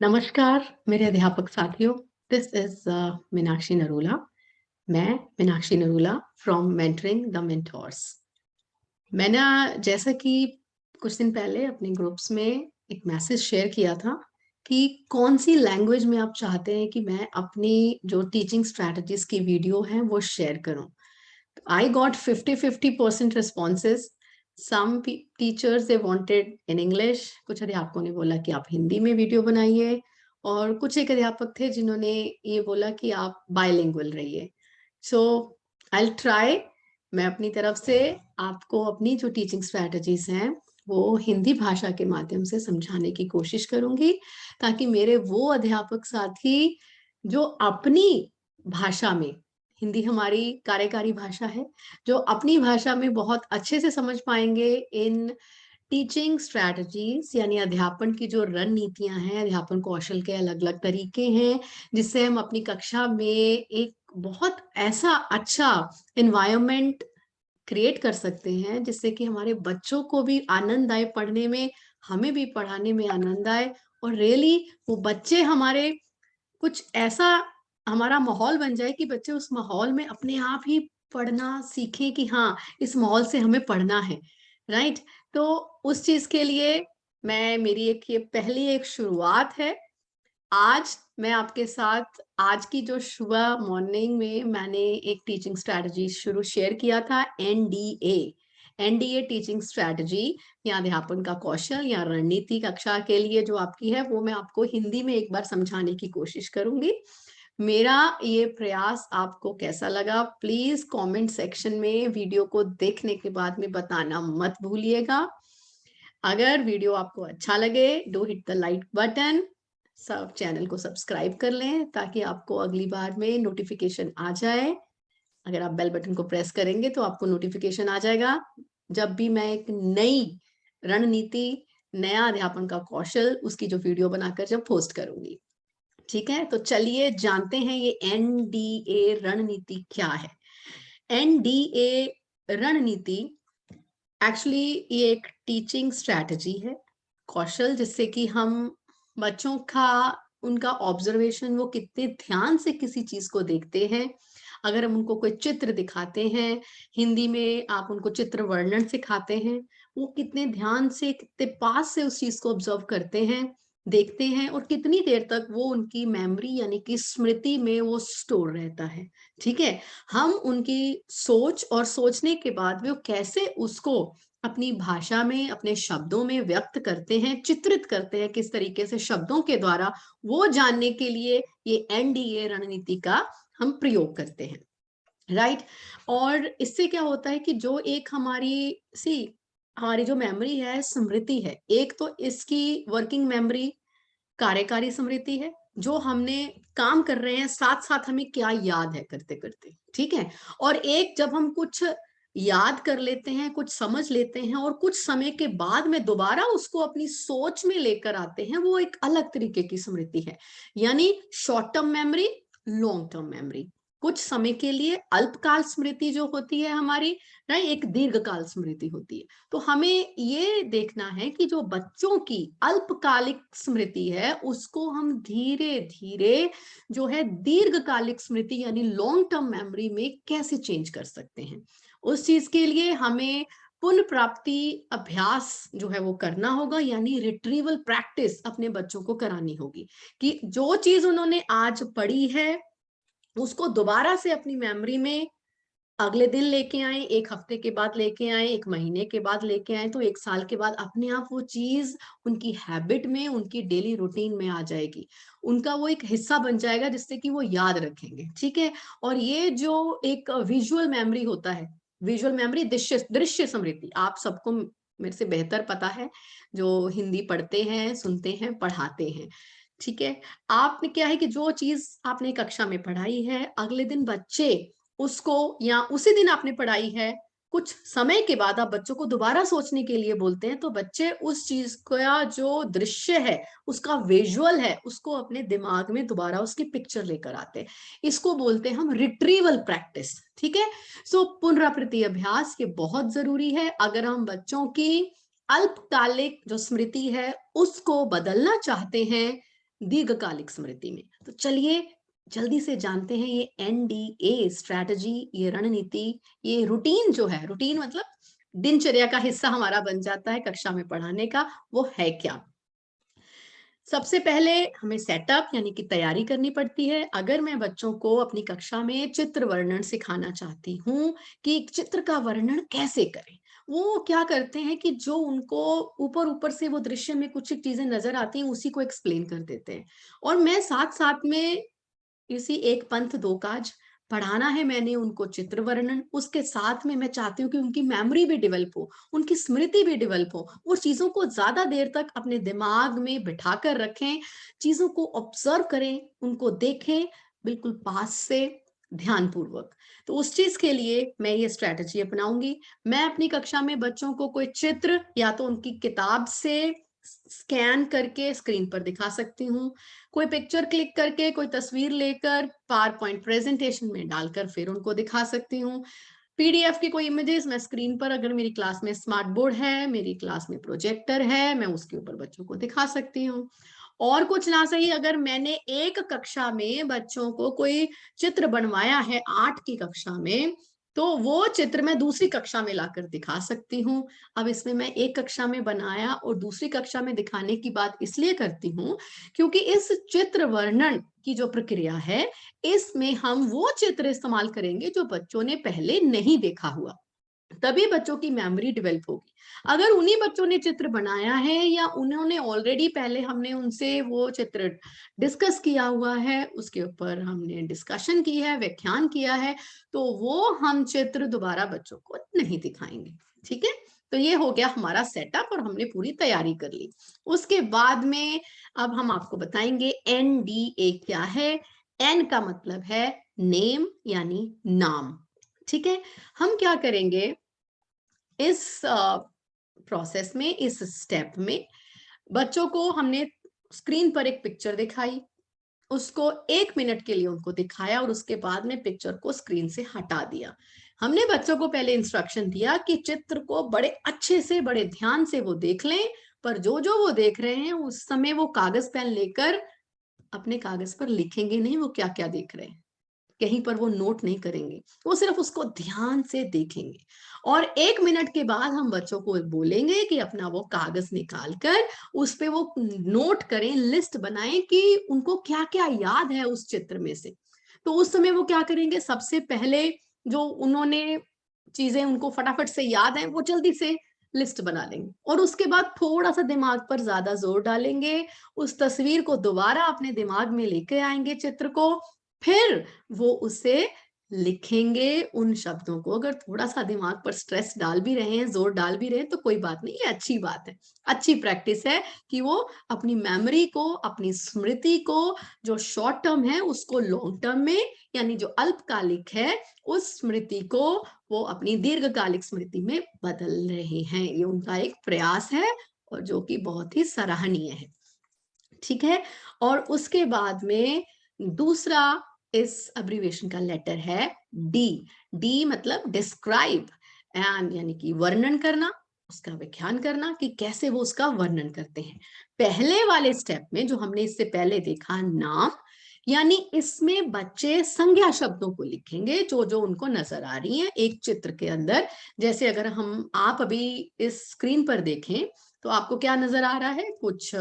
नमस्कार मेरे अध्यापक साथियों। This is Meenakshi Narula. मैं Meenakshi Narula from mentoring the mentors. मैंने जैसा कि कुछ दिन पहले अपने ग्रुप्स में एक मैसेज शेयर किया था कि कौन सी लैंग्वेज में आप चाहते हैं कि मैं अपनी जो टीचिंग स्ट्रेटजीज की वीडियो है वो शेयर करूं। I got 50-50% responses. Some teachers they wanted in English. कुछ अध्यापकों ने बोला कि आप हिंदी में वीडियो बनाइए और कुछ एक अध्यापक थे जिन्होंने ये बोला कि आप बायलिंगुअल रहिए। सो आई ट्राई। मैं अपनी तरफ से आपको अपनी जो टीचिंग स्ट्रैटेजीज हैं वो हिंदी भाषा के माध्यम से समझाने की कोशिश करूंगी, ताकि मेरे वो अध्यापक साथी जो अपनी भाषा में, हिंदी हमारी कार्यकारी भाषा है, जो अपनी भाषा में बहुत अच्छे से समझ पाएंगे इन टीचिंग स्ट्रैटेजीज, यानी अध्यापन की जो रणनीतियां हैं, अध्यापन कौशल के अलग अलग तरीके हैं, जिससे हम अपनी कक्षा में एक बहुत ऐसा अच्छा एनवायरनमेंट क्रिएट कर सकते हैं जिससे कि हमारे बच्चों को भी आनंद आए पढ़ने में, हमें भी पढ़ाने में आनंद आए, और रियली वो बच्चे हमारे कुछ ऐसा हमारा माहौल बन जाए कि बच्चे उस माहौल में अपने आप ही पढ़ना सीखें कि हाँ, इस माहौल से हमें पढ़ना है। राइट। तो उस चीज के लिए मेरी एक ये पहली एक शुरुआत है। आज मैं आपके साथ आज की जो सुबह मॉर्निंग में मैंने एक टीचिंग स्ट्रेटजी शुरू शेयर किया था, एनडीए टीचिंग स्ट्रेटजी या अध्यापन का कौशल या रणनीति कक्षा के लिए जो आपकी है, वो मैं आपको हिंदी में एक बार समझाने की कोशिश करूंगी। मेरा ये प्रयास आपको कैसा लगा, प्लीज कमेंट सेक्शन में वीडियो को देखने के बाद में बताना मत भूलिएगा। अगर वीडियो आपको अच्छा लगे, do hit the like button, सब चैनल को सब्सक्राइब कर लें ताकि आपको अगली बार में नोटिफिकेशन आ जाए। अगर आप बेल बटन को प्रेस करेंगे तो आपको नोटिफिकेशन आ जाएगा जब भी मैं एक नई रणनीति, नया अध्यापन का कौशल, उसकी जो वीडियो बनाकर जब पोस्ट करूंगी। ठीक है, तो चलिए जानते हैं ये एनडीए रणनीति क्या है। एनडीए रणनीति एक्चुअली ये एक टीचिंग स्ट्रैटेजी है, कौशल, जिससे कि हम बच्चों का, उनका ऑब्जर्वेशन, वो कितने ध्यान से किसी चीज को देखते हैं। अगर हम उनको कोई चित्र दिखाते हैं, हिंदी में आप उनको चित्र वर्णन सिखाते हैं, वो कितने ध्यान से, कितने पास से उस चीज को ऑब्जर्व करते हैं, देखते हैं, और कितनी देर तक वो उनकी मेमोरी यानी कि स्मृति में वो स्टोर रहता है। ठीक है, हम उनकी सोच और सोचने के बाद वो कैसे उसको अपनी भाषा में, अपने शब्दों में व्यक्त करते हैं, चित्रित करते हैं किस तरीके से शब्दों के द्वारा, वो जानने के लिए ये एनडीए रणनीति का हम प्रयोग करते हैं। राइट। और इससे क्या होता है कि जो एक हमारी जो मेमोरी है, स्मृति है, एक तो इसकी वर्किंग मेमोरी, कार्यकारी स्मृति है, जो हमने काम कर रहे हैं साथ साथ हमें क्या याद है करते करते। ठीक है, और एक जब हम कुछ याद कर लेते हैं, कुछ समझ लेते हैं और कुछ समय के बाद में दोबारा उसको अपनी सोच में लेकर आते हैं, वो एक अलग तरीके की स्मृति है। यानी short term memory, long term memory. कुछ समय के लिए अल्पकाल स्मृति जो होती है हमारी, राइट, एक दीर्घकाल स्मृति होती है। तो हमें ये देखना है कि जो बच्चों की अल्पकालिक स्मृति है उसको हम धीरे धीरे जो है दीर्घकालिक स्मृति यानी लॉन्ग टर्म मेमोरी में कैसे चेंज कर सकते हैं। उस चीज के लिए हमें पुनर्प्राप्ति अभ्यास जो है वो करना होगा, यानी रिट्रीवल प्रैक्टिस अपने बच्चों को करानी होगी कि जो चीज उन्होंने आज पढ़ी है उसको दोबारा से अपनी मेमोरी में अगले दिन लेके आए, एक हफ्ते के बाद लेके आए, एक महीने के बाद लेके आए, तो एक साल के बाद अपने आप वो चीज उनकी हैबिट में, उनकी डेली रूटीन में आ जाएगी, उनका वो एक हिस्सा बन जाएगा जिससे कि वो याद रखेंगे। ठीक है, और ये जो एक विजुअल मेमोरी होता है, विजुअल मेमोरी, दृश्य दृश्य स्मृति, आप सबको मेरे से बेहतर पता है जो हिंदी पढ़ते हैं, सुनते हैं, पढ़ाते हैं। ठीक है, आपने क्या है कि जो चीज आपने कक्षा में पढ़ाई है, अगले दिन बच्चे उसको, या उसी दिन आपने पढ़ाई है, कुछ समय के बाद आप बच्चों को दोबारा सोचने के लिए बोलते हैं, तो बच्चे उस चीज का जो दृश्य है, उसका विजुअल है, उसको अपने दिमाग में दोबारा उसकी पिक्चर लेकर आते हैं। इसको बोलते हैं हम रिट्रीवल प्रैक्टिस। ठीक है, सो पुनरावृत्ति अभ्यास ये बहुत जरूरी है अगर हम बच्चों की अल्पकालिक जो स्मृति है उसको बदलना चाहते हैं दीर्घकालिक स्मृति में। तो चलिए जल्दी से जानते हैं ये एनडीए स्ट्रैटेजी, ये रणनीति, ये रूटीन जो है, रूटीन मतलब दिनचर्या का हिस्सा हमारा बन जाता है कक्षा में पढ़ाने का, वो है क्या। सबसे पहले हमें सेटअप यानी कि तैयारी करनी पड़ती है। अगर मैं बच्चों को अपनी कक्षा में चित्र वर्णन सिखाना चाहती हूँ कि चित्र का वर्णन कैसे करें, वो क्या करते हैं कि जो उनको ऊपर ऊपर से वो दृश्य में कुछ चीजें नजर आती हैं उसी को एक्सप्लेन कर देते हैं, और मैं साथ साथ में इसी एक पंथ दो काज, पढ़ाना है मैंने उनको चित्र वर्णन, उसके साथ में मैं चाहती हूँ कि उनकी मेमोरी भी डेवलप हो, उनकी स्मृति भी डेवलप हो, वो चीजों को ज्यादा देर तक अपने दिमाग में बिठा कर रखें, चीजों को ऑब्जर्व करें, उनको देखें बिल्कुल पास से, ध्यानपूर्वक। तो उस चीज के लिए मैं ये स्ट्रैटेजी अपनाऊंगी। मैं अपनी कक्षा में बच्चों को कोई चित्र या तो उनकी किताब से स्कैन करके स्क्रीन पर दिखा सकती हूँ, कोई पिक्चर क्लिक करके, कोई तस्वीर लेकर पावर पॉइंट प्रेजेंटेशन में डालकर फिर उनको दिखा सकती हूँ, पीडीएफ की कोई इमेजेस मैं स्क्रीन पर, अगर मेरी क्लास में स्मार्ट बोर्ड है, मेरी क्लास में प्रोजेक्टर है, मैं उसके ऊपर बच्चों को दिखा सकती हूँ। और कुछ ना सही, अगर मैंने एक कक्षा में बच्चों को कोई चित्र बनवाया है 8 की कक्षा में, तो वो चित्र मैं दूसरी कक्षा में लाकर दिखा सकती हूँ। अब इसमें मैं एक कक्षा में बनाया और दूसरी कक्षा में दिखाने की बात इसलिए करती हूँ क्योंकि इस चित्र वर्णन की जो प्रक्रिया है, इसमें हम वो चित्र इस्तेमाल करेंगे जो बच्चों ने पहले नहीं देखा हुआ, तभी बच्चों की मेमोरी डेवलप होगी। अगर उन्हीं बच्चों ने चित्र बनाया है या उन्होंने ऑलरेडी पहले हमने उनसे वो चित्र डिस्कस किया हुआ है, उसके ऊपर हमने डिस्कशन की है, व्याख्यान किया है, तो वो हम चित्र दोबारा बच्चों को नहीं दिखाएंगे। ठीक है, तो ये हो गया हमारा सेटअप और हमने पूरी तैयारी कर ली। उसके बाद में अब हम आपको बताएंगे एनडीए क्या है। एन का मतलब है नेम यानी नाम। ठीक है, हम क्या करेंगे इस प्रोसेस में, इस स्टेप में, बच्चों को हमने स्क्रीन पर एक पिक्चर दिखाई, उसको 1 मिनट के लिए उनको दिखाया और उसके बाद में पिक्चर को स्क्रीन से हटा दिया। हमने बच्चों को पहले इंस्ट्रक्शन दिया कि चित्र को बड़े अच्छे से, बड़े ध्यान से वो देख लें, पर जो जो वो देख रहे हैं उस समय वो कागज पेन लेकर अपने कागज पर लिखेंगे नहीं वो क्या क्या देख रहे हैं, कहीं पर वो नोट नहीं करेंगे, वो सिर्फ उसको ध्यान से देखेंगे। और 1 मिनट के बाद हम बच्चों को बोलेंगे कि अपना वो कागज निकाल कर उस पे वो नोट करें, लिस्ट बनाएं कि उनको क्या क्या याद है उस चित्र में से। तो उस समय वो क्या करेंगे, सबसे पहले जो उन्होंने चीजें उनको फटाफट से याद है वो जल्दी से लिस्ट बना लेंगे, और उसके बाद थोड़ा सा दिमाग पर ज्यादा जोर डालेंगे, उस तस्वीर को दोबारा अपने दिमाग में लेके आएंगे चित्र को, फिर वो उसे लिखेंगे उन शब्दों को। अगर थोड़ा सा दिमाग पर स्ट्रेस डाल भी रहे हैं, जोर डाल भी रहे हैं, तो कोई बात नहीं, ये अच्छी बात है, अच्छी प्रैक्टिस है कि वो अपनी मेमोरी को, अपनी स्मृति को, जो शॉर्ट टर्म है उसको लॉन्ग टर्म में, यानी जो अल्पकालिक है उस स्मृति को वो अपनी दीर्घकालिक स्मृति में बदल रहे हैं। ये उनका एक प्रयास है और जो कि बहुत ही सराहनीय है। ठीक है, और उसके बाद में दूसरा इस अब्रिविएशन का लेटर है डी। डी मतलब डिस्क्राइब, एंड यानी कि वर्णन करना, उसका व्याख्यान करना कि कैसे वो उसका वर्णन करते हैं। पहले वाले स्टेप में जो हमने इससे पहले देखा नाम, यानी इसमें बच्चे संज्ञा शब्दों को लिखेंगे जो जो उनको नजर आ रही हैं एक चित्र के अंदर। जैसे अगर हम आप अभी इस स्क्रीन पर देखें तो आपको क्या नजर आ रहा है, कुछ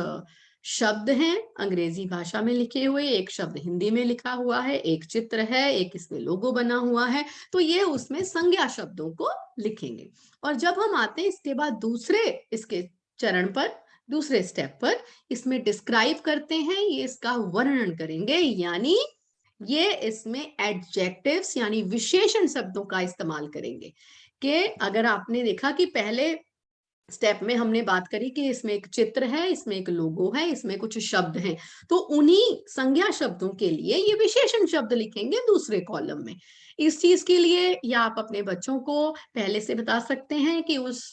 शब्द हैं अंग्रेजी भाषा में लिखे हुए, एक शब्द हिंदी में लिखा हुआ है, एक चित्र है, एक इसमें लोगो बना हुआ है, तो ये उसमें संज्ञा शब्दों को लिखेंगे। और जब हम आते हैं इसके बाद दूसरे इसके चरण पर, दूसरे स्टेप पर, इसमें डिस्क्राइब करते हैं, ये इसका वर्णन करेंगे, यानी ये इसमें एडजेक्टिव्स यानी विशेषण शब्दों का इस्तेमाल करेंगे। कि अगर आपने देखा कि पहले स्टेप में हमने बात करी कि इसमें एक चित्र है, इसमें एक लोगो है, इसमें कुछ शब्द हैं, तो उन्हीं संज्ञा शब्दों के लिए ये विशेषण शब्द लिखेंगे दूसरे कॉलम में। इस चीज के लिए या आप अपने बच्चों को पहले से बता सकते हैं कि उस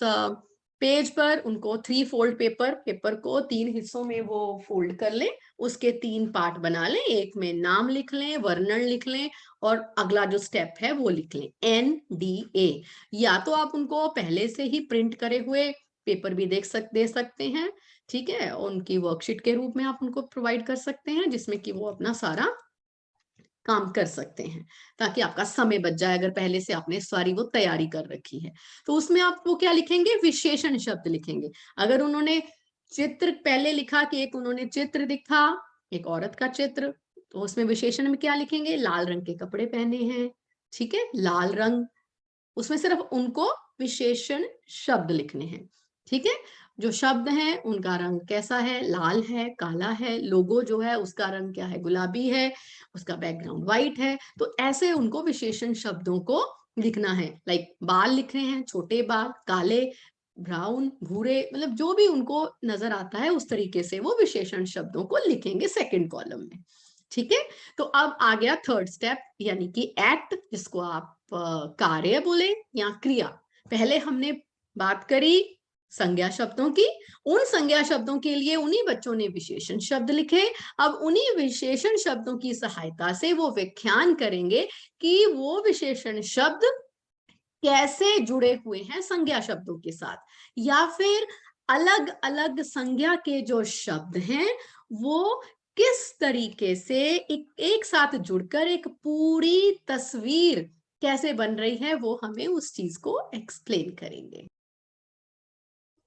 पेज पर उनको 3 फोल्ड पेपर को 3 हिस्सों में वो फोल्ड कर लें, उसके 3 पार्ट बना लें, एक में नाम लिख लें, वर्णन लिख लें, और अगला जो स्टेप है वो लिख लें NDA। या तो आप उनको पहले से ही प्रिंट करे हुए पेपर भी दे सकते हैं, ठीक है, उनकी वर्कशीट के रूप में आप उनको प्रोवाइड कर सकते हैं, जिसमें कि वो अपना सारा काम कर सकते हैं, ताकि आपका समय बच जाए। अगर पहले से आपने सारी वो तैयारी कर रखी है तो उसमें आप वो क्या लिखेंगे, विशेषण शब्द लिखेंगे। अगर उन्होंने चित्र पहले लिखा कि एक उन्होंने चित्र दिखा, एक औरत का चित्र, तो उसमें विशेषण में क्या लिखेंगे, लाल रंग के कपड़े पहने हैं, ठीक है, लाल रंग, उसमें सिर्फ उनको विशेषण शब्द लिखने हैं, ठीक है। जो शब्द हैं उनका रंग कैसा है, लाल है, काला है, लोगो जो है उसका रंग क्या है, गुलाबी है, उसका बैकग्राउंड व्हाइट है। तो ऐसे उनको विशेषण शब्दों को लिखना है। लाइक बाल लिख रहे हैं, छोटे बाल, काले, ब्राउन, भूरे, मतलब जो भी उनको नजर आता है उस तरीके से वो विशेषण शब्दों को लिखेंगे सेकंड कॉलम में, ठीक है। तो अब आ गया थर्ड स्टेप, यानी कि एक्ट, जिसको आप कार्य बोले या क्रिया। पहले हमने बात करी संज्ञा शब्दों की, उन संज्ञा शब्दों के लिए उन्हीं बच्चों ने विशेषण शब्द लिखे। अब उन्हीं विशेषण शब्दों की सहायता से वो व्याख्यान करेंगे कि वो विशेषण शब्द कैसे जुड़े हुए हैं संज्ञा शब्दों के साथ, या फिर अलग अलग संज्ञा के जो शब्द हैं वो किस तरीके से एक साथ जुड़कर एक पूरी तस्वीर कैसे बन रही है, वो हमें उस चीज को एक्सप्लेन करेंगे।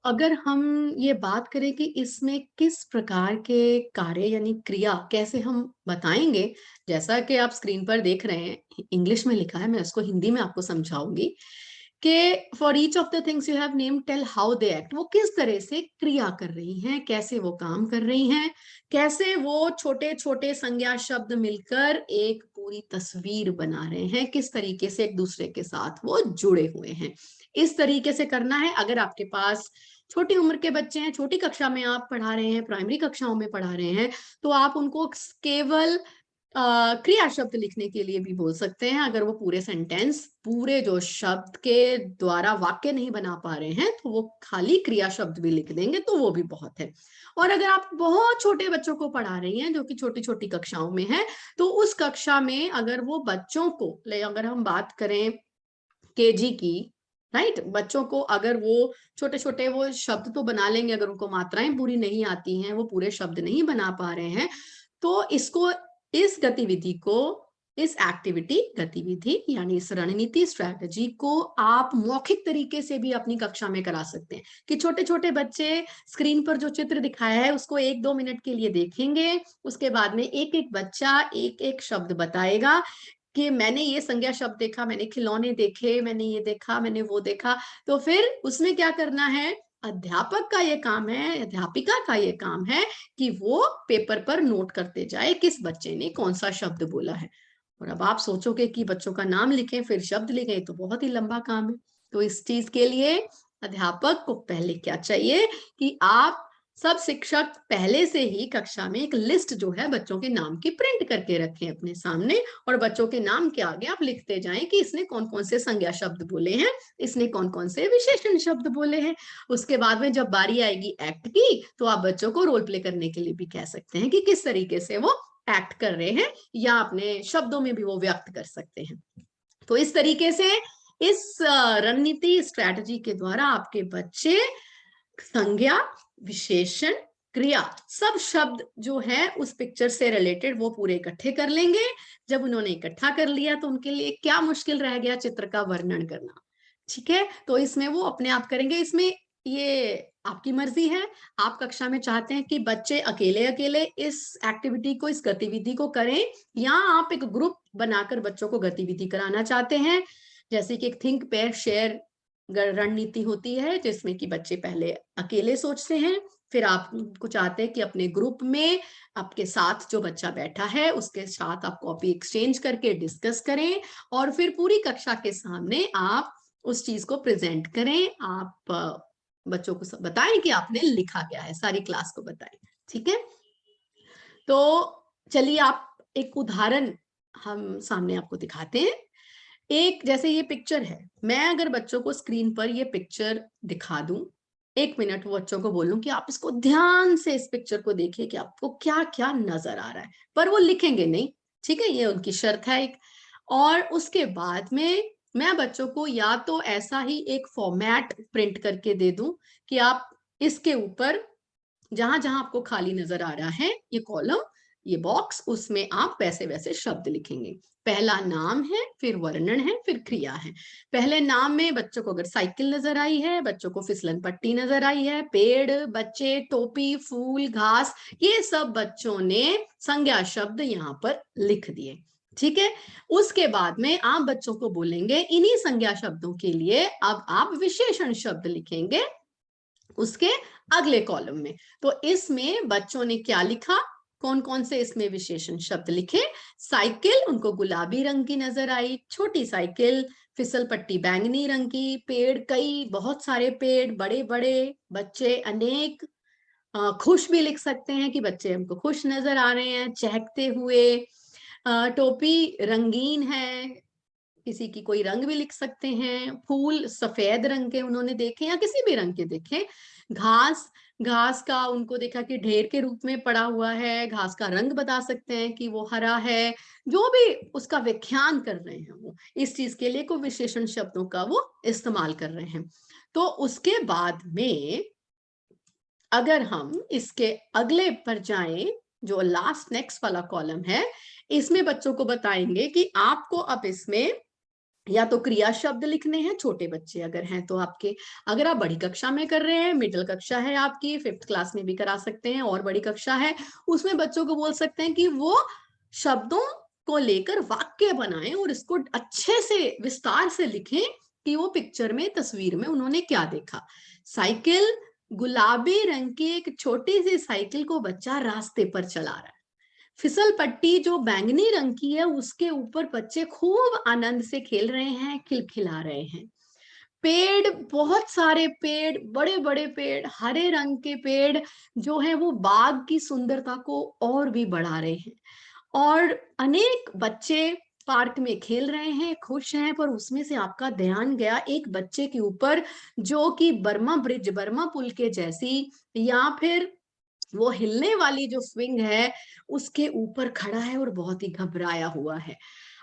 अगर हम ये बात करें कि इसमें किस प्रकार के कार्य यानी क्रिया कैसे हम बताएंगे, जैसा कि आप स्क्रीन पर देख रहे हैं, इंग्लिश में लिखा है, मैं उसको हिंदी में आपको समझाऊंगी कि for each of the things you have name tell how they act, वो किस तरह से क्रिया कर रही हैं, कैसे वो काम कर रही हैं, कैसे वो छोटे छोटे संज्ञा शब्द मिलकर एक पूरी तस्वीर बना रहे हैं, किस तरीके से एक दूसरे के साथ वो जुड़े हुए हैं। इस तरीके से करना है। अगर आपके पास छोटी उम्र के बच्चे हैं, छोटी कक्षा में आप पढ़ा रहे हैं, प्राइमरी कक्षाओं में पढ़ा रहे हैं, तो आप उनको केवल क्रिया शब्द लिखने के लिए भी बोल सकते हैं। अगर वो पूरे सेंटेंस, पूरे जो शब्द के द्वारा वाक्य नहीं बना पा रहे हैं, तो वो खाली क्रिया शब्द भी लिख देंगे, तो वो भी बहुत है। और अगर आप बहुत छोटे बच्चों को पढ़ा रही हैं, जो कि छोटी छोटी कक्षाओं में है, तो उस कक्षा में अगर वो बच्चों को, अगर हम बात करें केजी की, राइट, बच्चों को अगर वो छोटे छोटे वो शब्द तो बना लेंगे, अगर उनको मात्राएं पूरी नहीं आती हैं, वो पूरे शब्द नहीं बना पा रहे हैं, तो इसको, इस गतिविधि को, इस एक्टिविटी, गतिविधि यानी इस रणनीति, स्ट्रैटेजी को आप मौखिक तरीके से भी अपनी कक्षा में करा सकते हैं। कि छोटे छोटे बच्चे स्क्रीन पर जो चित्र दिखाया है उसको 1-2 मिनट के लिए देखेंगे, उसके बाद में एक एक बच्चा एक एक शब्द बताएगा कि मैंने ये संज्ञा शब्द देखा, मैंने खिलौने देखे, मैंने ये देखा, मैंने वो देखा। तो फिर उसमें क्या करना है, अध्यापक का ये काम है, अध्यापिका का ये काम है कि वो पेपर पर नोट करते जाए किस बच्चे ने कौन सा शब्द बोला है। और अब आप सोचोगे कि बच्चों का नाम लिखें फिर शब्द लिखें, तो बहुत ही लंबा काम है। तो इस चीज के लिए अध्यापक को पहले क्या चाहिए कि आप सब शिक्षक पहले से ही कक्षा में एक लिस्ट जो है बच्चों के नाम की प्रिंट करके रखें अपने सामने, और बच्चों के नाम के आगे आप लिखते जाएं कि इसने कौन कौन से संज्ञा शब्द बोले हैं, इसने कौन कौन से विशेषण शब्द बोले हैं। उसके बाद में जब बारी आएगी एक्ट की, तो आप बच्चों को रोल प्ले करने के लिए भी कह सकते हैं कि किस तरीके से वो एक्ट कर रहे हैं, या अपने शब्दों में भी वो व्यक्त कर सकते हैं। तो इस तरीके से इस रणनीति, स्ट्रैटेजी के द्वारा आपके बच्चे संज्ञा, विशेषण, क्रिया, सब शब्द जो है उस पिक्चर से रिलेटेड वो पूरे इकट्ठे कर लेंगे। जब उन्होंने इकट्ठा कर लिया तो उनके लिए क्या मुश्किल रह गया, चित्र का वर्णन करना, ठीक है। तो इसमें वो अपने आप करेंगे। इसमें ये आपकी मर्जी है, आप कक्षा में चाहते हैं कि बच्चे अकेले अकेले इस एक्टिविटी को, इस गतिविधि को करें, या आप एक ग्रुप बनाकर बच्चों को गतिविधि कराना चाहते हैं। जैसे कि एक थिंक पेयर शेयर रणनीति होती है, जिसमें कि बच्चे पहले अकेले सोचते हैं, फिर आप कुछ चाहते हैं कि अपने ग्रुप में आपके साथ जो बच्चा बैठा है उसके साथ आप कॉपी एक्सचेंज करके डिस्कस करें, और फिर पूरी कक्षा के सामने आप उस चीज को प्रेजेंट करें। आप बच्चों को बताएं कि आपने लिखा क्या है, सारी क्लास को बताएं, ठीक है। तो चलिए आप एक उदाहरण हम सामने आपको दिखाते हैं। एक जैसे ये पिक्चर है, मैं अगर बच्चों को स्क्रीन पर ये पिक्चर दिखा दूं, 1 मिनट वो बच्चों को बोलूं कि आप इसको ध्यान से इस पिक्चर को देखिए कि आपको क्या क्या नजर आ रहा है, पर वो लिखेंगे नहीं, ठीक है, ये उनकी शर्त है एक। और उसके बाद में मैं बच्चों को या तो ऐसा ही एक फॉर्मेट प्रिंट करके दे दूं कि आप इसके ऊपर जहां जहां आपको खाली नजर आ रहा है, ये कॉलम, ये बॉक्स, उसमें आप वैसे वैसे शब्द लिखेंगे। पहला नाम है, फिर वर्णन है, फिर क्रिया है। पहले नाम में बच्चों को अगर साइकिल नजर आई है, बच्चों को फिसलन पट्टी नजर आई है, पेड़, बच्चे, टोपी, फूल, घास, ये सब बच्चों ने संज्ञा शब्द यहाँ पर लिख दिए। ठीक है। उसके बाद में आप बच्चों को बोलेंगे इन्हीं संज्ञा शब्दों के लिए अब आप विशेषण शब्द लिखेंगे उसके अगले कॉलम में। तो इसमें बच्चों ने क्या लिखा, कौन कौन से इसमें विशेषण शब्द लिखे। साइकिल उनको गुलाबी रंग की नजर आई, छोटी साइकिल, फिसल पट्टी बैंगनी रंग की, पेड़ कई बहुत सारे पेड़ बड़े बड़े, बच्चे अनेक, खुश भी लिख सकते हैं कि बच्चे हमको खुश नजर आ रहे हैं चहकते हुए, टोपी रंगीन है, किसी की कोई रंग भी लिख सकते हैं, फूल सफेद रंग के उन्होंने देखे या किसी भी रंग के देखे, घास, घास का उनको देखा कि ढेर के रूप में पड़ा हुआ है, घास का रंग बता सकते हैं कि वो हरा है, जो भी उसका व्याख्यान कर रहे हैं वो इस चीज के लिए को विशेषण शब्दों का वो इस्तेमाल कर रहे हैं। तो उसके बाद में अगर हम इसके अगले पर जाएं, जो लास्ट नेक्स्ट वाला कॉलम है, इसमें बच्चों को बताएंगे कि आपको अब इसमें या तो क्रिया शब्द लिखने हैं, छोटे बच्चे अगर हैं तो आपके, अगर आप बड़ी कक्षा में कर रहे हैं, मिडिल कक्षा है आपकी, 5th क्लास में भी करा सकते हैं, और बड़ी कक्षा है उसमें बच्चों को बोल सकते हैं कि वो शब्दों को लेकर वाक्य बनाएं और इसको अच्छे से विस्तार से लिखें कि वो पिक्चर में, तस्वीर में उन्होंने क्या देखा। साइकिल, गुलाबी रंग की एक छोटी सी साइकिल को बच्चा रास्ते पर चला रहा है। फिसल पट्टी जो बैंगनी रंग की है उसके ऊपर बच्चे खूब आनंद से खेल रहे हैं, खिलखिला रहे हैं। पेड़, बहुत सारे पेड़, बड़े बड़े पेड़, हरे रंग के पेड़ जो है वो बाग की सुंदरता को और भी बढ़ा रहे हैं। और अनेक बच्चे पार्क में खेल रहे हैं, खुश हैं, पर उसमें से आपका ध्यान गया एक बच्चे के ऊपर जो कि बर्मा ब्रिज, बर्मा पुल के जैसी या फिर वो हिलने वाली जो स्विंग है उसके ऊपर खड़ा है और बहुत ही घबराया हुआ है।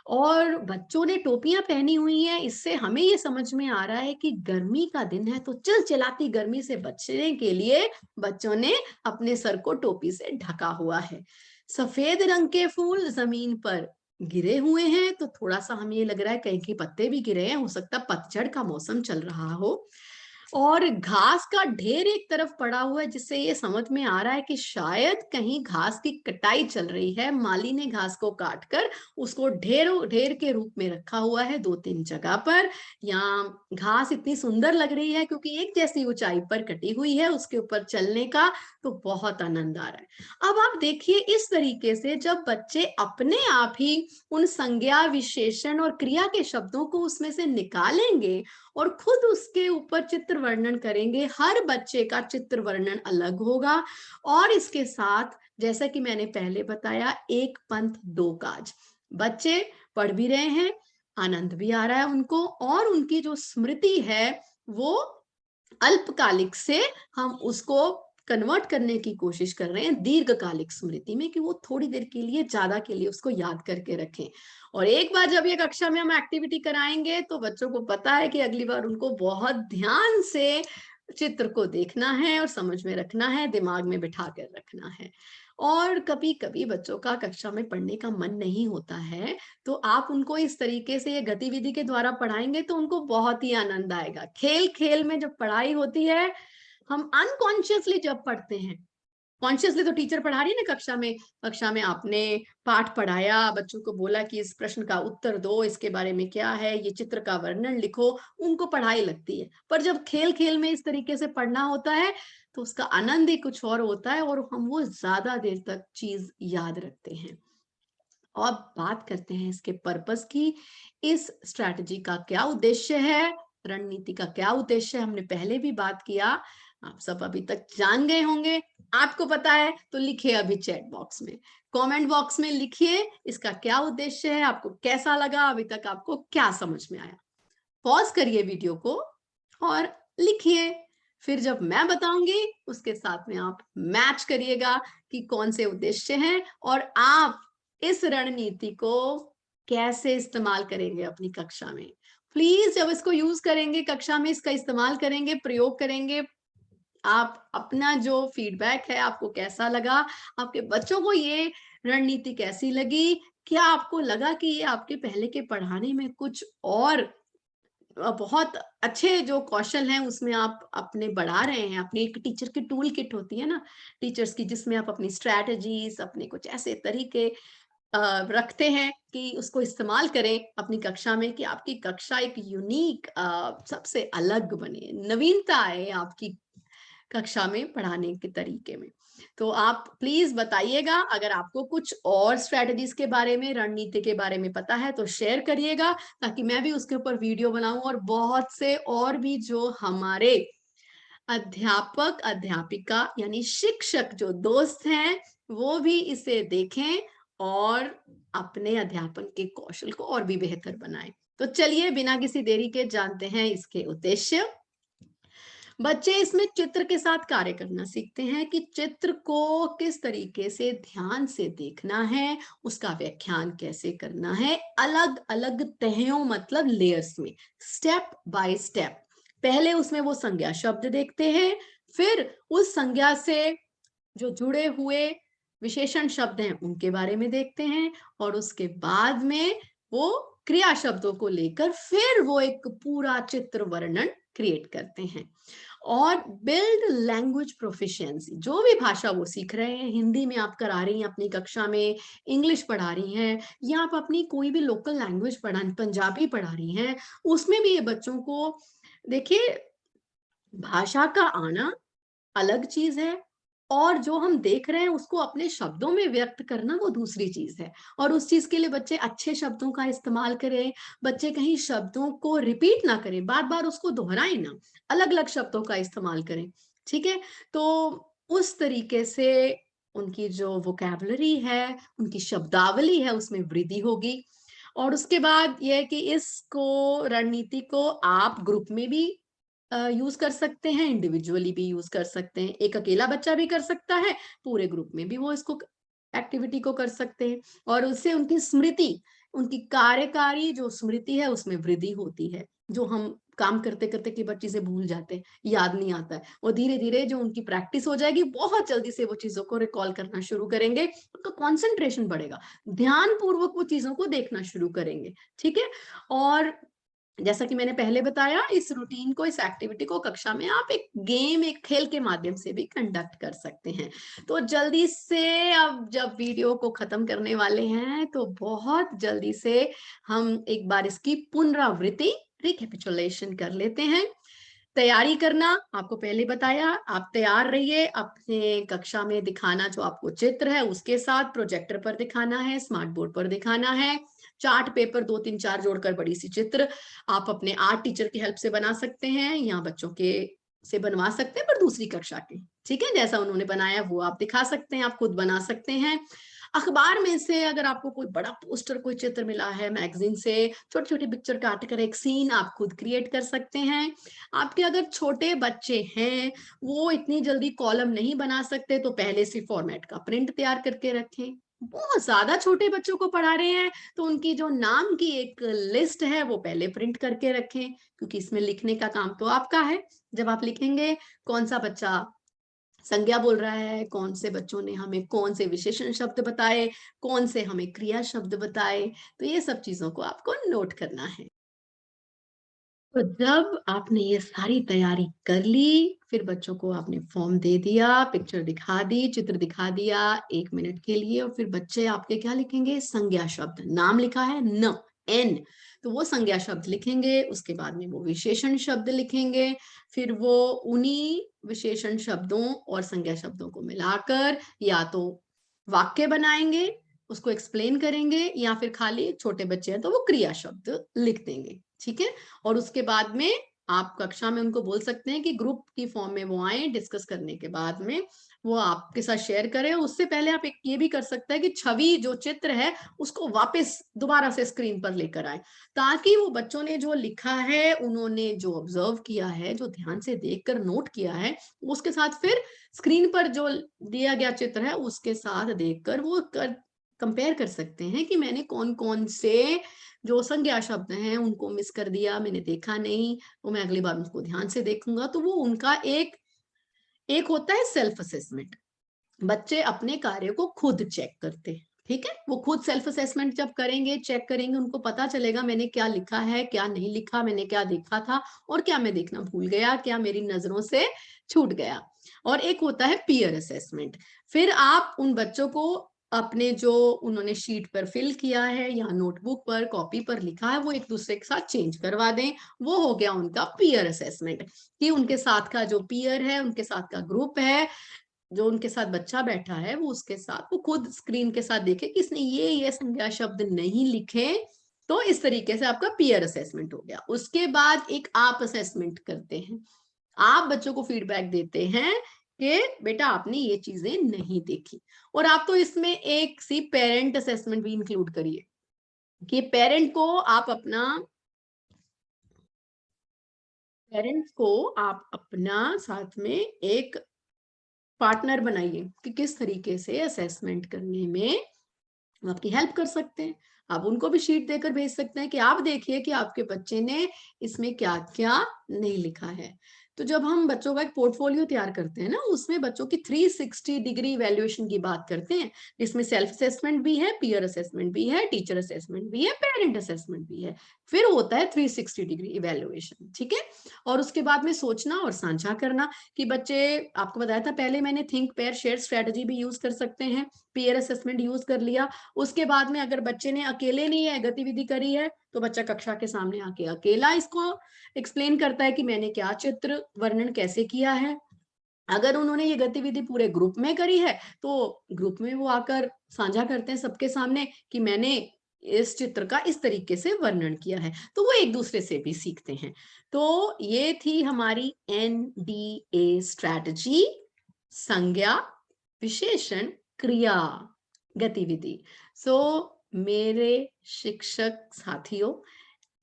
और बच्चों ने टोपियां पहनी हुई हैं, इससे हमें ये समझ में आ रहा है कि गर्मी का दिन है, तो चिलचिलाती गर्मी से बचने के लिए बच्चों ने अपने सर को टोपी से ढका हुआ है। सफेद रंग के फूल जमीन पर गिरे हुए हैं, तो थोड़ा सा हमें ये लग रहा है कहीं के पत्ते भी गिरे हैं, हो सकता है पतझड़ का मौसम चल रहा हो। और घास का ढेर एक तरफ पड़ा हुआ है, जिससे ये समझ में आ रहा है कि शायद कहीं घास की कटाई चल रही है, माली ने घास को काट कर उसको ढेरों ढेर के रूप में रखा हुआ है 2-3 जगह पर। यहाँ घास इतनी सुंदर लग रही है क्योंकि एक जैसी ऊंचाई पर कटी हुई है, उसके ऊपर चलने का तो बहुत आनंद आ रहा है। अब आप देखिए इस तरीके से जब बच्चे अपने आप ही उन संज्ञा, विशेषण और क्रिया के शब्दों को उसमें से निकालेंगे और खुद उसके ऊपर चित्र वर्णन करेंगे, हर बच्चे का चित्र वर्णन अलग होगा। और इसके साथ जैसा कि मैंने पहले बताया, एक पंथ दो काज, बच्चे पढ़ भी रहे हैं, आनंद भी आ रहा है उनको, और उनकी जो स्मृति है वो अल्पकालिक से हम उसको कन्वर्ट करने की कोशिश कर रहे हैं दीर्घकालिक स्मृति में, कि वो थोड़ी देर के लिए, ज्यादा के लिए उसको याद करके रखें। और एक बार जब ये कक्षा में हम एक्टिविटी कराएंगे तो बच्चों को पता है कि अगली बार उनको बहुत ध्यान से चित्र को देखना है और समझ में रखना है, दिमाग में बिठा कर रखना है। और कभी कभी बच्चों का कक्षा में पढ़ने का मन नहीं होता है, तो आप उनको इस तरीके से ये गतिविधि के द्वारा पढ़ाएंगे तो उनको बहुत ही आनंद आएगा। खेल खेल में जब पढ़ाई होती है, हम अनकॉन्शियसली जब पढ़ते हैं, कॉन्शियसली तो टीचर पढ़ा रही है ना कक्षा में आपने पाठ पढ़ाया, बच्चों को बोला कि इस प्रश्न का उत्तर दो, इसके बारे में क्या है, ये चित्र का वर्णन लिखो, उनको पढ़ाई लगती है। पर जब खेल खेल में इस तरीके से पढ़ना होता है तो उसका आनंद ही कुछ और होता है और हम वो ज्यादा देर तक चीज याद रखते हैं। और बात करते हैं इसके पर्पस की, इस स्ट्रैटेजी का क्या उद्देश्य है, रणनीति का क्या उद्देश्य है, हमने पहले भी बात किया, आप सब अभी तक जान गए होंगे। आपको पता है तो लिखिए अभी चैट बॉक्स में, कमेंट बॉक्स में लिखिए इसका क्या उद्देश्य है, आपको कैसा लगा, अभी तक आपको क्या समझ में आया। पॉज करिए वीडियो को और लिखिए, फिर जब मैं बताऊंगी उसके साथ में आप मैच करिएगा कि कौन से उद्देश्य हैं और आप इस रणनीति को कैसे इस्तेमाल करेंगे अपनी कक्षा में। प्लीज जब इसको यूज करेंगे, कक्षा में इसका इस्तेमाल करेंगे, प्रयोग करेंगे, आप अपना जो फीडबैक है, आपको कैसा लगा, आपके बच्चों को ये रणनीति कैसी लगी, क्या आपको लगा कि ये आपके पहले के पढ़ाने में कुछ और बहुत अच्छे जो कौशल हैं उसमें आप अपने बढ़ा रहे हैं। अपनी एक टीचर की टूल किट होती है ना टीचर्स की, जिसमें आप अपनी स्ट्रैटेजीज, अपने कुछ ऐसे तरीके रखते हैं कि उसको इस्तेमाल करें अपनी कक्षा में, कि आपकी कक्षा एक यूनिक सबसे अलग बने, नवीनता आए आपकी कक्षा में पढ़ाने के तरीके में। तो आप प्लीज बताइएगा, अगर आपको कुछ और स्ट्रेटजीज के बारे में, रणनीति के बारे में पता है तो शेयर करिएगा, ताकि मैं भी उसके ऊपर वीडियो बनाऊं और बहुत से और भी जो हमारे अध्यापक अध्यापिका यानी शिक्षक जो दोस्त हैं वो भी इसे देखें और अपने अध्यापन के कौशल को और भी बेहतर बनाएं। तो चलिए बिना किसी देरी के जानते हैं इसके उद्देश्य। बच्चे इसमें चित्र के साथ कार्य करना सीखते हैं कि चित्र को किस तरीके से ध्यान से देखना है, उसका व्याख्यान कैसे करना है, अलग अलग तहों मतलब लेयर्स में, स्टेप बाय स्टेप। पहले उसमें वो संज्ञा शब्द देखते हैं, फिर उस संज्ञा से जो जुड़े हुए विशेषण शब्द हैं उनके बारे में देखते हैं, और उसके बाद में वो क्रिया शब्दों को लेकर फिर वो एक पूरा चित्र वर्णन क्रिएट करते हैं। और बिल्ड लैंग्वेज प्रोफिशिएंसी, जो भी भाषा वो सीख रहे हैं, हिंदी में आप करा रही हैं अपनी कक्षा में, इंग्लिश पढ़ा रही हैं, या आप अपनी कोई भी लोकल लैंग्वेज पढ़ा, पंजाबी पढ़ा रही हैं, उसमें भी ये बच्चों को देखिए, भाषा का आना अलग चीज है, और जो हम देख रहे हैं उसको अपने शब्दों में व्यक्त करना वो दूसरी चीज है। और उस चीज के लिए बच्चे अच्छे शब्दों का इस्तेमाल करें, बच्चे कहीं शब्दों को रिपीट ना करें, बार बार उसको दोहराएं ना, अलग अलग शब्दों का इस्तेमाल करें। ठीक है, तो उस तरीके से उनकी जो वोकैबुलरी है, उनकी शब्दावली है, उसमें वृद्धि होगी। और उसके बाद यह है कि इसको, रणनीति को आप ग्रुप में भी यूज कर सकते हैं, इंडिविजुअली भी यूज कर सकते हैं, एक अकेला बच्चा भी कर सकता है, पूरे ग्रुप में भी वो इसको एक्टिविटी को कर सकते हैं, और उससे उनकी स्मृति, उनकी कार्यकारी जो स्मृति है उसमें वृद्धि होती है। जो हम काम करते करते की बार चीजें भूल जाते हैं, याद नहीं आता है, और धीरे धीरे जो उनकी प्रैक्टिस हो जाएगी, बहुत जल्दी से वो चीजों को रिकॉल करना शुरू करेंगे, उनका कॉन्सेंट्रेशन बढ़ेगा, ध्यान पूर्वक वो चीजों को देखना शुरू करेंगे। ठीक है, और जैसा कि मैंने पहले बताया, इस रूटीन को, इस एक्टिविटी को कक्षा में आप एक गेम, एक खेल के माध्यम से भी कंडक्ट कर सकते हैं। तो जल्दी से, अब जब वीडियो को खत्म करने वाले हैं तो बहुत जल्दी से हम एक बार इसकी पुनरावृत्ति, रिकैपिचुलेशन कर लेते हैं। तैयारी करना आपको पहले बताया, आप तैयार रहिए, अपने कक्षा में दिखाना जो आपको चित्र है उसके साथ, प्रोजेक्टर पर दिखाना है, स्मार्ट बोर्ड पर दिखाना है, चार्ट पेपर 2 3 4 जोड़कर बड़ी सी चित्र आप अपने आर्ट टीचर की हेल्प से बना सकते हैं, या बच्चों के से बनवा सकते हैं, पर दूसरी कक्षा के। ठीक है, जैसा उन्होंने बनाया वो आप दिखा सकते हैं, आप खुद बना सकते हैं। अखबार में से अगर आपको कोई बड़ा पोस्टर, कोई चित्र मिला है मैगजीन से, छोटी छोटी पिक्चर काट कर एक सीन आप खुद क्रिएट कर सकते हैं। आपके अगर छोटे बच्चे हैं, वो इतनी जल्दी कॉलम नहीं बना सकते, तो पहले से फॉर्मेट का प्रिंट तैयार करके रखें। बहुत ज्यादा छोटे बच्चों को पढ़ा रहे हैं तो उनकी जो नाम की एक लिस्ट है वो पहले प्रिंट करके रखें, क्योंकि इसमें लिखने का काम तो आपका है। जब आप लिखेंगे कौन सा बच्चा संज्ञा बोल रहा है, कौन से बच्चों ने हमें कौन से विशेषण शब्द बताए, कौन से हमें क्रिया शब्द बताए, तो ये सब चीजों को आपको नोट करना है। तो जब आपने ये सारी तैयारी कर ली, फिर बच्चों को आपने फॉर्म दे दिया, पिक्चर दिखा दी, चित्र दिखा दिया 1 मिनट के लिए, और फिर बच्चे आपके क्या लिखेंगे, संज्ञा शब्द, नाम लिखा है न, एन, तो वो संज्ञा शब्द लिखेंगे, उसके बाद में वो विशेषण शब्द लिखेंगे, फिर वो उन्हीं विशेषण शब्दों और संज्ञा शब्दों को मिलाकर या तो वाक्य बनाएंगे, उसको एक्सप्लेन करेंगे, या फिर खाली छोटे बच्चे हैं तो वो क्रिया शब्द लिख देंगे। ठीक है, और उसके बाद में आप कक्षा में उनको बोल सकते हैं कि ग्रुप की फॉर्म में वो आए, डिस्कस करने के बाद में वो आपके साथ शेयर करें। उससे पहले आप एक ये भी कर सकते हैं कि छवि जो चित्र है उसको वापस दोबारा से स्क्रीन पर लेकर आए, ताकि वो बच्चों ने जो लिखा है, उन्होंने जो ऑब्जर्व किया है, जो ध्यान से देखकर नोट किया है, उसके साथ फिर स्क्रीन पर जो दिया गया चित्र है उसके साथ देखकर वो कंपेयर कर सकते हैं कि मैंने कौन कौन से जो संज्ञा शब्द हैं उनको मिस कर दिया, मैंने देखा नहीं, तो मैं अगली बार उनको ध्यान से देखूंगा। तो वो उनका एक होता है सेल्फ असेसमेंट। बच्चे अपने कार्य को खुद चेक करते हैं, ठीक है। वो खुद सेल्फ असेसमेंट जब करेंगे, चेक करेंगे, उनको पता चलेगा मैंने क्या लिखा है, क्या नहीं लिखा, मैंने क्या देखा था और क्या मैं देखना भूल गया, क्या मेरी नजरों से छूट गया। और एक होता है पीयर असेसमेंट। फिर आप उन बच्चों को अपने जो उन्होंने शीट पर फिल किया है या नोटबुक पर, कॉपी पर लिखा है, वो एक दूसरे के साथ चेंज करवा दें। वो हो गया उनका पीयर असेसमेंट, कि उनके साथ का जो पीयर है, उनके साथ का ग्रुप है, जो उनके साथ बच्चा बैठा है, वो उसके साथ वो खुद स्क्रीन के साथ देखे कि इसने ये संज्ञा शब्द नहीं लिखे। तो इस तरीके से आपका पीयर असेसमेंट हो गया। उसके बाद एक आप असेसमेंट करते हैं। आप बच्चों को फीडबैक देते हैं कि बेटा आपने ये चीजें नहीं देखी। और आप तो इसमें एक सी पेरेंट असेसमेंट भी इंक्लूड करिए कि पेरेंट्स को आप अपना साथ में एक पार्टनर बनाइए कि किस तरीके से असेसमेंट करने में आपकी हेल्प कर सकते हैं। आप उनको भी शीट देकर भेज सकते हैं कि आप देखिए कि आपके बच्चे ने इसमें क्या क्या नहीं लिखा है। तो जब हम बच्चों का एक पोर्टफोलियो तैयार करते हैं ना, उसमें बच्चों की 360 डिग्री इवैल्यूएशन की बात करते हैं, जिसमें सेल्फ असेसमेंट भी है, पीयर असेसमेंट भी है, टीचर असेसमेंट भी है, पेरेंट असेसमेंट भी है। फिर होता है 360 डिग्री इवैल्यूएशन, ठीक है। और उसके बाद में सोचना और साझा करना कि बच्चे, आपको बताया था पहले मैंने, थिंक पेयर शेयर स्ट्रेटजी भी यूज कर सकते हैं, पीयर असेसमेंट यूज कर लिया। उसके बाद में अगर बच्चे ने अकेले नहीं है गतिविधि करी है, तो बच्चा कक्षा के सामने आके अकेला इसको एक्सप्लेन करता है कि मैंने क्या चित्र वर्णन कैसे किया है। अगर उन्होंने ये गतिविधि पूरे ग्रुप में करी है, तो ग्रुप में वो आकर साझा करते हैं सबके सामने कि मैंने इस चित्र का इस तरीके से वर्णन किया है। तो वो एक दूसरे से भी सीखते हैं। तो ये थी हमारी NDA स्ट्रैटेजी, संज्ञा, विशेषण, क्रिया, गतिविधि। सो मेरे शिक्षक साथियों,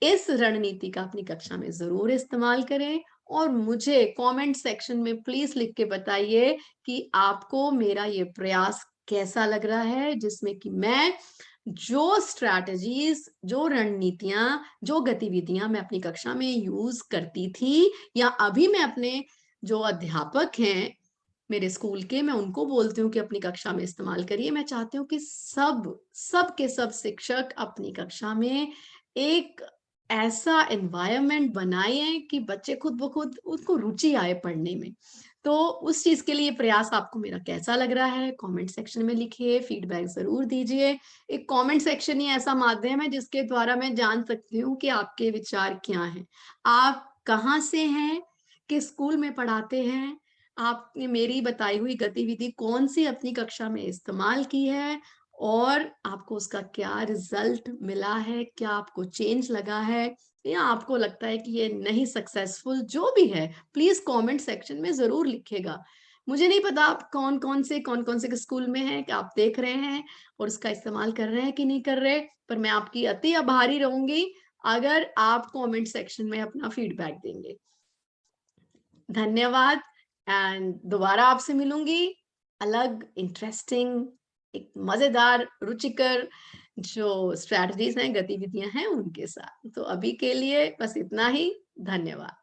इस रणनीति का अपनी कक्षा में जरूर इस्तेमाल करें और मुझे कमेंट सेक्शन में प्लीज लिख के बताइए कि आपको मेरा ये प्रयास कैसा लग रहा है, जिसमें कि मैं जो स्ट्रैटेजीज, जो रणनीतियां, जो गतिविधियां मैं अपनी कक्षा में यूज करती थी या अभी मैं अपने जो अध्यापक हैं मेरे स्कूल के, मैं उनको बोलती हूँ कि अपनी कक्षा में इस्तेमाल करिए। मैं चाहती हूँ कि सब के सब शिक्षक अपनी कक्षा में एक ऐसा एनवायरनमेंट बनाए कि बच्चे खुद ब खुद उनको रुचि आए पढ़ने में। तो उस चीज के लिए प्रयास आपको मेरा कैसा लग रहा है, कमेंट सेक्शन में लिखिए, फीडबैक जरूर दीजिए। एक कमेंट सेक्शन ही ऐसा माध्यम है जिसके द्वारा मैं जान सकती हूँ कि आपके विचार क्या हैं, आप कहाँ से हैं, किस स्कूल में पढ़ाते हैं, आपने मेरी बताई हुई गतिविधि कौन सी अपनी कक्षा में इस्तेमाल की है और आपको उसका क्या रिजल्ट मिला है, क्या आपको चेंज लगा है या आपको लगता है कि ये नहीं सक्सेसफुल। जो भी है प्लीज कमेंट सेक्शन में जरूर लिखेगा। मुझे नहीं पता आप कौन कौन से स्कूल में हैं कि आप देख रहे हैं और इसका इस्तेमाल कर रहे हैं कि नहीं कर रहे, पर मैं आपकी अति आभारी रहूंगी अगर आप कमेंट सेक्शन में अपना फीडबैक देंगे। धन्यवाद। एंड दोबारा आपसे मिलूंगी अलग इंटरेस्टिंग, एक मजेदार, रुचिकर जो स्ट्रैटेजीज हैं, गतिविधियां हैं उनके साथ। तो अभी के लिए बस इतना ही। धन्यवाद।